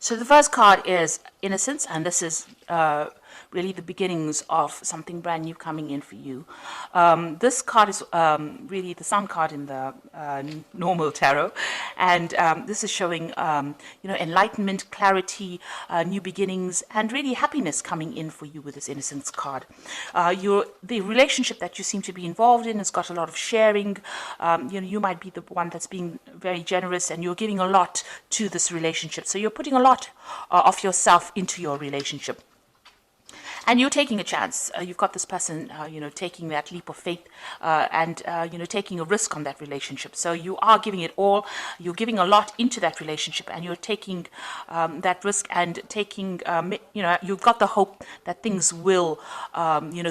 So the first card is Innocence, and this is really the beginnings of something brand new coming in for you. This card is really the sun card in the normal tarot, and this is showing enlightenment, clarity, new beginnings, and really happiness coming in for you with this Innocence card. The relationship that you seem to be involved in has got a lot of sharing. You might be the one that's being very generous, and you're giving a lot to this relationship. So you're putting a lot of yourself into your relationship. And you're taking a chance. You've got this person, taking that leap of faith and taking a risk on that relationship. So you are giving it all. You're giving a lot into that relationship, and you're taking that risk and taking, you've got the hope that things will,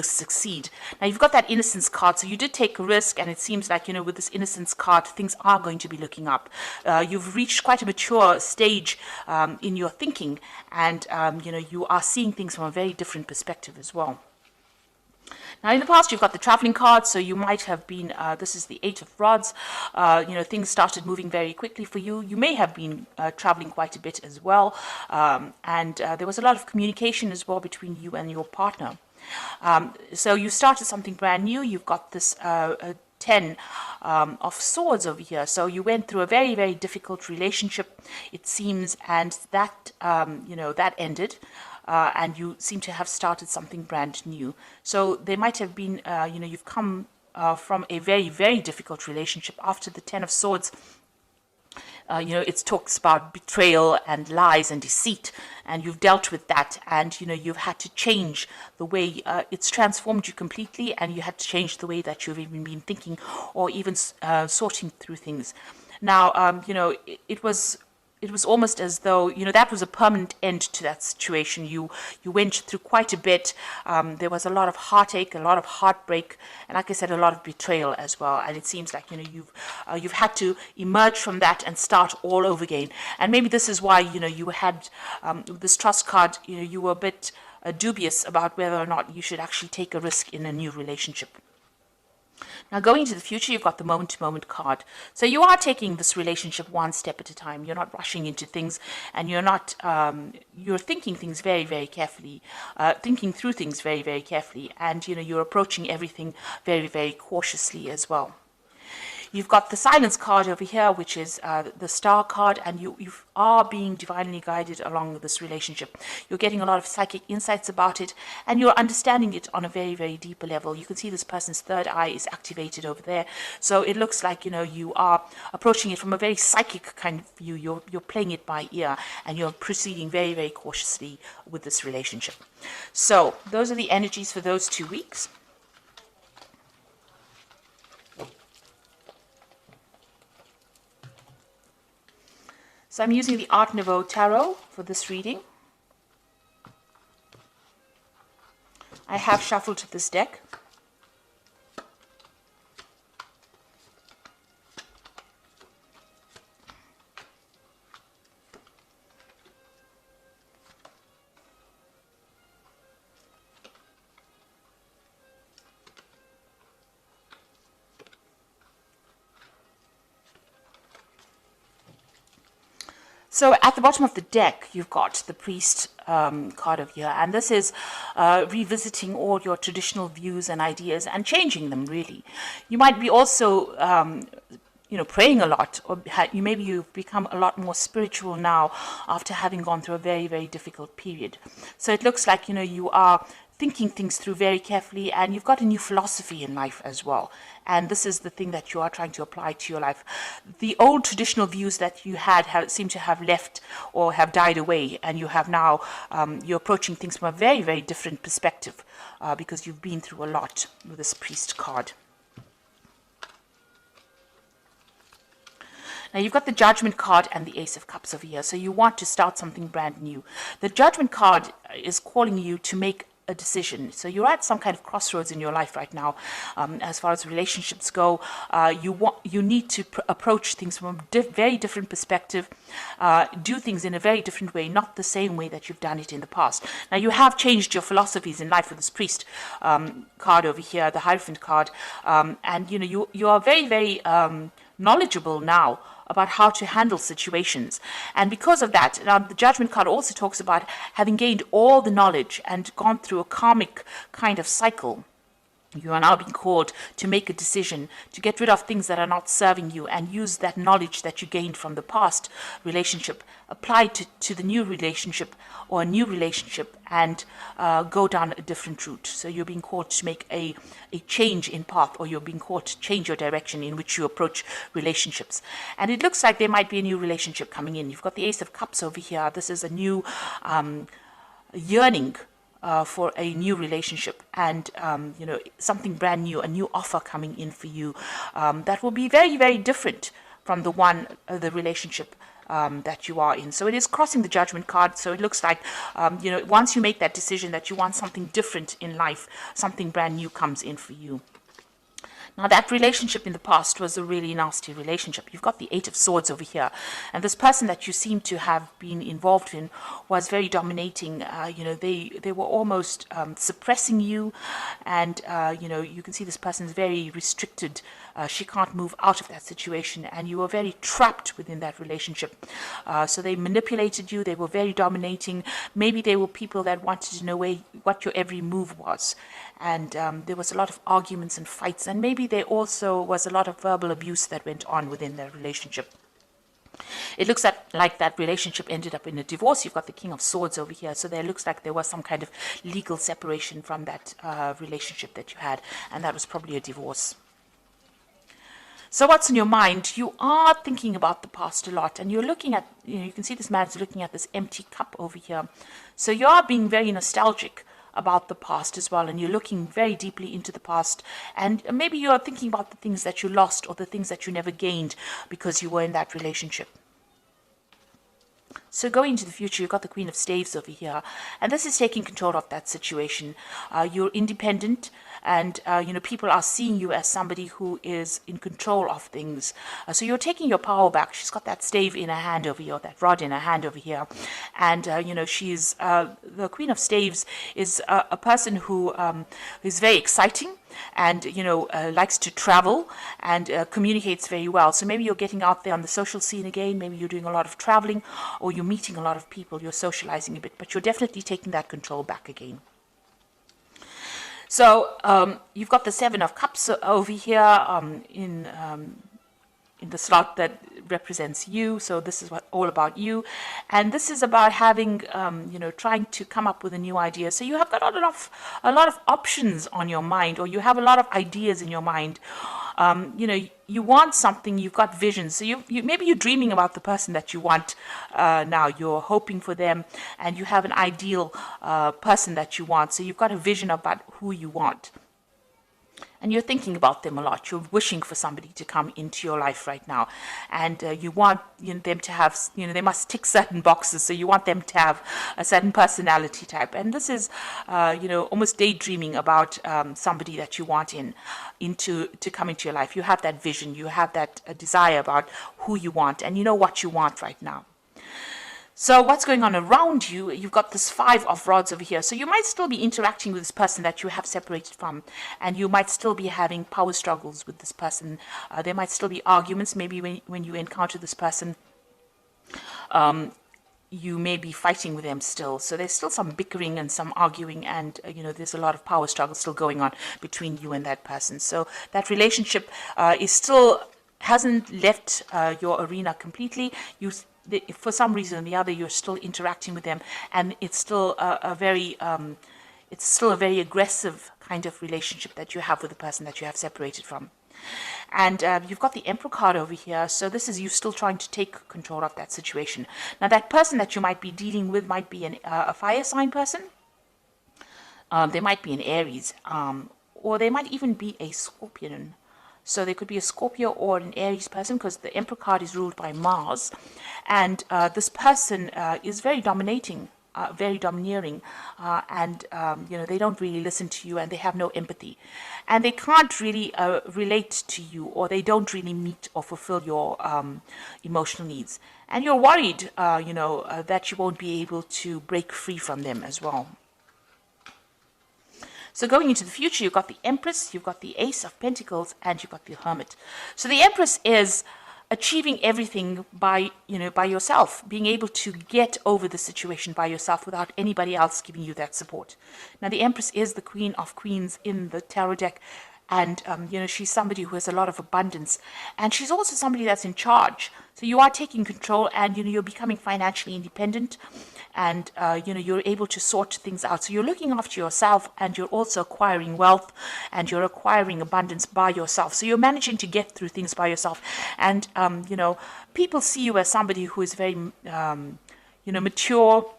succeed. Now, you've got that Innocence card. So you did take a risk, and it seems like, with this Innocence card, things are going to be looking up. You've reached quite a mature stage in your thinking, and, you are seeing things from a very different perspective as well. Now, in the past, you've got the traveling card, so you might have been, this is the Eight of Rods, things started moving very quickly for you. You may have been traveling quite a bit as well, and there was a lot of communication as well between you and your partner. So you started something brand new. You've got this 10 of Swords over here. So you went through a very, very difficult relationship, it seems, and that, that ended. And you seem to have started something brand new. So there might have been, you've come from a very, very difficult relationship. After the 10 of Swords, it talks about betrayal and lies and deceit, and you've dealt with that, and you've had to change the way it's transformed you completely, and you had to change the way that you've even been thinking or even sorting through things. Now, it was almost as though, that was a permanent end to that situation. You went through quite a bit. There was a lot of heartache, a lot of heartbreak, and like I said, a lot of betrayal as well. And it seems like, you've had to emerge from that and start all over again. And maybe this is why, you had this trust card, you were a bit dubious about whether or not you should actually take a risk in a new relationship. Now, going into the future, you've got the moment-to-moment card. So you are taking this relationship one step at a time. You're not rushing into things, and you're not, you're thinking things very, very carefully, thinking through things very, very carefully, and, you're approaching everything very, very cautiously as well. You've got the Silence card over here, which is the Star card, and you are being divinely guided along this relationship. You're getting a lot of psychic insights about it, and you're understanding it on a very, very deeper level. You can see this person's third eye is activated over there. So it looks like, you are approaching it from a very psychic kind of view. You're playing it by ear, and you're proceeding very, very cautiously with this relationship. So those are the energies for those 2 weeks. So I'm using the Art Nouveau Tarot for this reading. I have shuffled this deck. So at the bottom of the deck, you've got the Priest card over here, and this is revisiting all your traditional views and ideas and changing them, really. You might be also, praying a lot, or maybe you've become a lot more spiritual now after having gone through a very, very difficult period. So it looks like, you are thinking things through very carefully, and you've got a new philosophy in life as well. And this is the thing that you are trying to apply to your life. The old traditional views that you had seem to have left or have died away, and you have now, you're approaching things from a very, very different perspective because you've been through a lot with this Priest card. Now, you've got the Judgment card and the Ace of Cups over here, so you want to start something brand new. The Judgment card is calling you to make a decision. So you're at some kind of crossroads in your life right now. As far as relationships go, you need to approach things from a very different perspective, do things in a very different way, not the same way that you've done it in the past. Now, you have changed your philosophies in life with this Priest card over here, the Hierophant card, and you are very, very knowledgeable now about how to handle situations. And because of that, now the Judgment card also talks about having gained all the knowledge and gone through a karmic kind of cycle. You are now being called to make a decision, to get rid of things that are not serving you and use that knowledge that you gained from the past relationship, apply to the new relationship or a new relationship, and go down a different route. So you're being called to make a change in path, or you're being called to change your direction in which you approach relationships. And it looks like there might be a new relationship coming in. You've got the Ace of Cups over here. This is a new yearning for a new relationship, and something brand new, a new offer coming in for you that will be very, very different from the relationship that you are in. So it is crossing the Judgment card. So it looks like once you make that decision that you want something different in life, something brand new comes in for you. Now, that relationship in the past was a really nasty relationship. You've got the Eight of Swords over here. And this person that you seem to have been involved in was very dominating. They were almost suppressing you. And, you can see this person is very restricted. She can't move out of that situation. And you were very trapped within that relationship. So they manipulated you. They were very dominating. Maybe they were people that wanted to know what your every move was. And there was a lot of arguments and fights, and maybe there also was a lot of verbal abuse that went on within their relationship. It looks like that relationship ended up in a divorce. You've got the King of Swords over here, so there looks like there was some kind of legal separation from that relationship that you had, and that was probably a divorce. So what's in your mind? You are thinking about the past a lot, and you're looking at, you can see this man's looking at this empty cup over here. So you are being very nostalgic about the past as well, and you're looking very deeply into the past, and maybe you're thinking about the things that you lost or the things that you never gained because you were in that relationship. So going into the future, you've got the Queen of Staves over here, and this is taking control of that situation. You're independent, and people are seeing you as somebody who is in control of things. So you're taking your power back. She's got that stave in her hand over here, that rod in her hand over here, and she's the Queen of Staves is a person who is very exciting, and likes to travel and communicates very well. So maybe you're getting out there on the social scene again. Maybe you're doing a lot of traveling, or you're meeting a lot of people. You're socializing a bit, but you're definitely taking that control back again. So you've got the Seven of Cups over here in the slot that represents you. So this is all about you, and this is about having trying to come up with a new idea. So you have got a lot of options on your mind, or you have a lot of ideas in your mind. You want something, you've got visions. So you maybe you're dreaming about the person that you want now. You're hoping for them, and you have an ideal person that you want. So you've got a vision about who you want. And you're thinking about them a lot. You're wishing for somebody to come into your life right now. And you want them to have, they must tick certain boxes. So you want them to have a certain personality type. And this is, almost daydreaming about somebody that you want to come into your life. You have that vision. You have that desire about who you want. And you know what you want right now. So what's going on around you? You've got this Five of Rods over here. So you might still be interacting with this person that you have separated from, and you might still be having power struggles with this person. There might still be arguments. Maybe when you encounter this person, you may be fighting with them still. So there's still some bickering and some arguing, and there's a lot of power struggle still going on between you and that person. So that relationship hasn't left your arena completely. For some reason or the other, you're still interacting with them, and it's still a very aggressive kind of relationship that you have with the person that you have separated from. And you've got the Emperor card over here, so this is you still trying to take control of that situation. Now, that person that you might be dealing with might be a fire sign person. They might be an Aries, or they might even be a Scorpion. So there could be a Scorpio or an Aries person, because the Emperor card is ruled by Mars. And this person is very dominating, very domineering, and they don't really listen to you, and they have no empathy. And they can't really relate to you, or they don't really meet or fulfill your emotional needs. And you're worried, that you won't be able to break free from them as well. So going into the future, you've got the Empress, you've got the Ace of Pentacles, and you've got the Hermit. So the Empress is achieving everything by, by yourself, being able to get over the situation by yourself without anybody else giving you that support. Now, the Empress is the Queen of Queens in the tarot deck, and she's somebody who has a lot of abundance, and she's also somebody that's in charge. So you are taking control, and you're becoming financially independent, and you're able to sort things out. So you're looking after yourself, and you're also acquiring wealth, and you're acquiring abundance by yourself. So you're managing to get through things by yourself, and people see you as somebody who is very mature,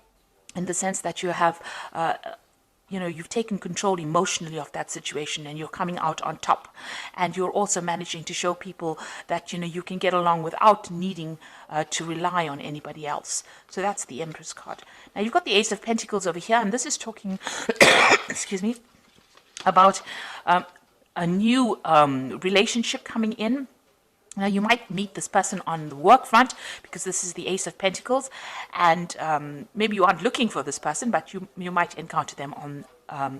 in the sense that you have you've taken control emotionally of that situation, and you're coming out on top. And you're also managing to show people that, you can get along without needing to rely on anybody else. So that's the Empress card. Now, you've got the Ace of Pentacles over here, and this is talking, excuse me, about a new relationship coming in. Now, you might meet this person on the work front, because this is the Ace of Pentacles, and maybe you aren't looking for this person, but you might encounter them on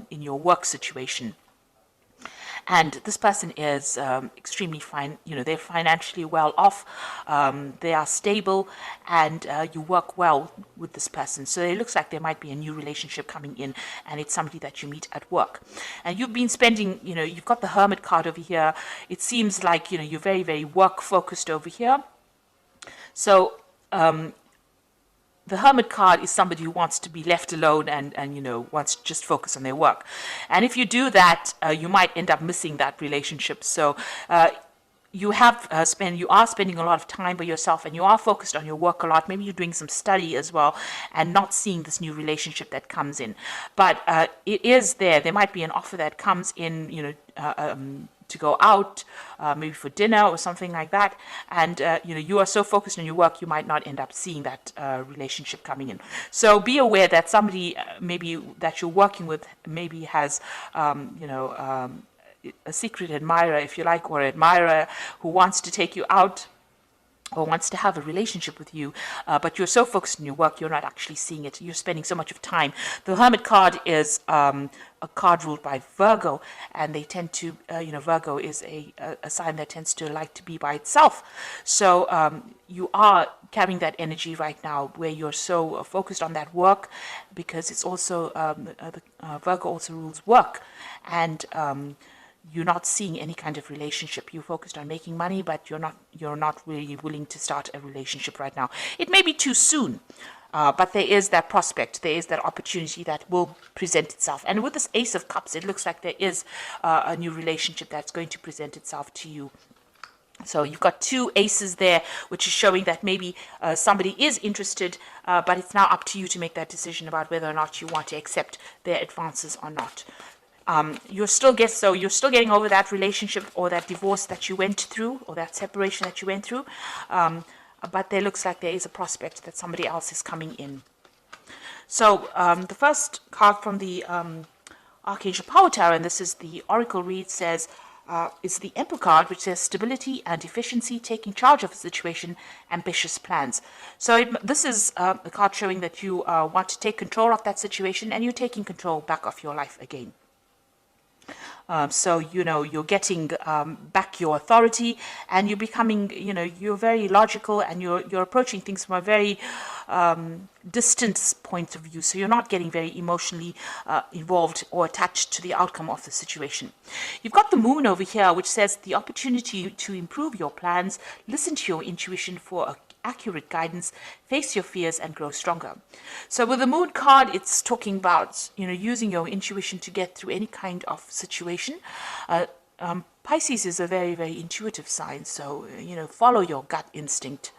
in your work situation. And this person is extremely fine. They're financially well off. They are stable, and you work well with this person. So it looks like there might be a new relationship coming in, and it's somebody that you meet at work. And you've been spending, you've got the Hermit card over here. It seems like, you're very, very work focused over here. So, the Hermit card is somebody who wants to be left alone and wants to just focus on their work. And if you do that, you might end up missing that relationship. So you are spending a lot of time by yourself, and you are focused on your work a lot. Maybe you're doing some study as well, and not seeing this new relationship that comes in. But it is there. There might be an offer that comes in, to go out, maybe for dinner or something like that, and you are so focused on your work, you might not end up seeing that relationship coming in. So be aware that somebody maybe that you're working with maybe has a secret admirer, if you like, or admirer who wants to take you out or wants to have a relationship with you, but you're so focused on your work, you're not actually seeing it. You're spending so much of time. The Hermit card is a card ruled by Virgo, and they tend to, Virgo is a sign that tends to like to be by itself. So you are carrying that energy right now, where you're so focused on that work, because it's also, Virgo also rules work, and you're not seeing any kind of relationship. You're focused on making money, but you're not really willing to start a relationship right now. It may be too soon, but there is that prospect, there is that opportunity that will present itself. And with this Ace of Cups, it looks like there is a new relationship that's going to present itself to you. So you've got two aces there, which is showing that maybe somebody is interested, but it's now up to you to make that decision about whether or not you want to accept their advances or not. You're still getting over that relationship or that divorce that you went through, or that separation that you went through, but there looks like there is a prospect that somebody else is coming in. So the first card from the Archangel Power Tower, and this is the Oracle read, says it's the Emperor card, which says stability and efficiency, taking charge of a situation, ambitious plans. So this is a card showing that you want to take control of that situation, and you're taking control back of your life again. So, you're getting back your authority, and you're becoming, you're very logical, and you're approaching things from a very distant point of view. So you're not getting very emotionally involved or attached to the outcome of the situation. You've got the Moon over here, which says the opportunity to improve your plans, listen to your intuition for accurate guidance, face your fears, and grow stronger. So with the Moon card, it's talking about using your intuition to get through any kind of situation. Pisces is a very, very intuitive sign, so follow your gut instinct.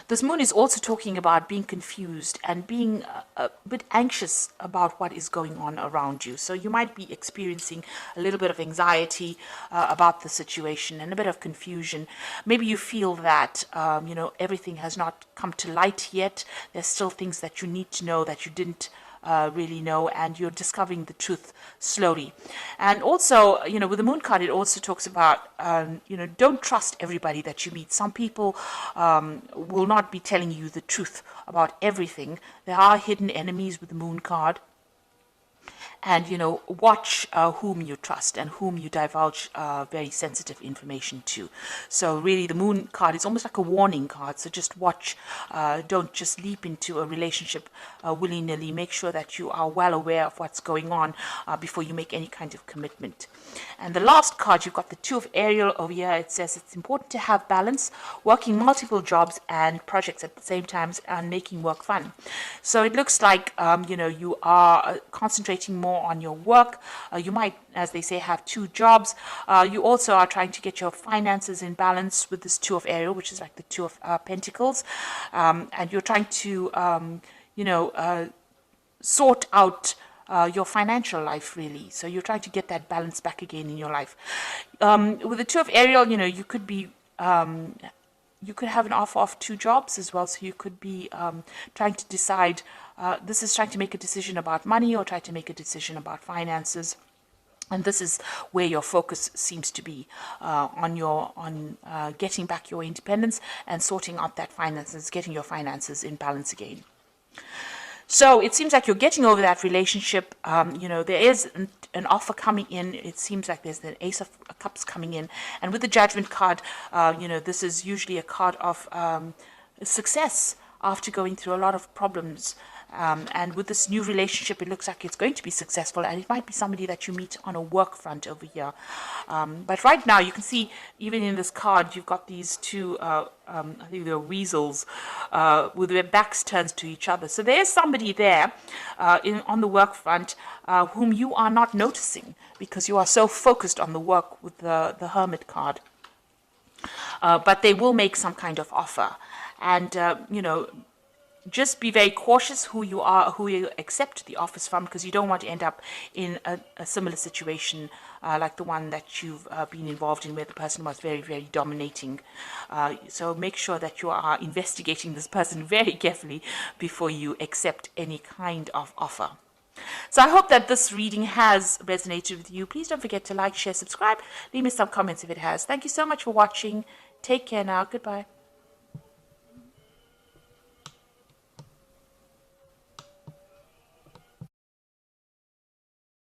This Moon is also talking about being confused and being a bit anxious about what is going on around you. So you might be experiencing a little bit of anxiety about the situation and a bit of confusion. Maybe you feel that, everything has not come to light yet. There's still things that you need to know that you didn't really know, and you're discovering the truth slowly. And also, with the Moon card, it also talks about, don't trust everybody that you meet. Some people will not be telling you the truth about everything. There are hidden enemies with the Moon card. and watch whom you trust and whom you divulge very sensitive information to. So really the Moon card is almost like a warning card, so just watch. Don't just leap into a relationship willy-nilly. Make sure that you are well aware of what's going on before you make any kind of commitment. And the last card, you've got the Two of Ariel over here. It says it's important to have balance, working multiple jobs and projects at the same time, and making work fun. So it looks like you are concentrating more on your work. You might, as they say, have two jobs. You also are trying to get your finances in balance with this Two of Ariel, which is like the Two of Pentacles, and you're trying to sort out your financial life, really. So you're trying to get that balance back again in your life. With the Two of Ariel, you could be you could have an offer of two jobs as well. So you could be trying to decide. This is trying to make a decision about money, or try to make a decision about finances. And this is where your focus seems to be on getting back your independence and sorting out that finances, getting your finances in balance again. So it seems like you're getting over that relationship. There is an offer coming in. It seems like there's an Ace of Cups coming in. And with the Judgment card, this is usually a card of success after going through a lot of problems. And with this new relationship, it looks like it's going to be successful, and it might be somebody that you meet on a work front over here. But right now, you can see, even in this card, you've got these two, I think they're weasels, with their backs turned to each other. So there's somebody there on the work front whom you are not noticing because you are so focused on the work with the Hermit card. But they will make some kind of offer. And, just be very cautious who you accept the offers from, because you don't want to end up in a similar situation like the one that you've been involved in, where the person was very, very dominating. So make sure that you are investigating this person very carefully before you accept any kind of offer. So I hope that this reading has resonated with you. Please don't forget to like, share, subscribe. Leave me some comments if it has. Thank you so much for watching. Take care now. Goodbye.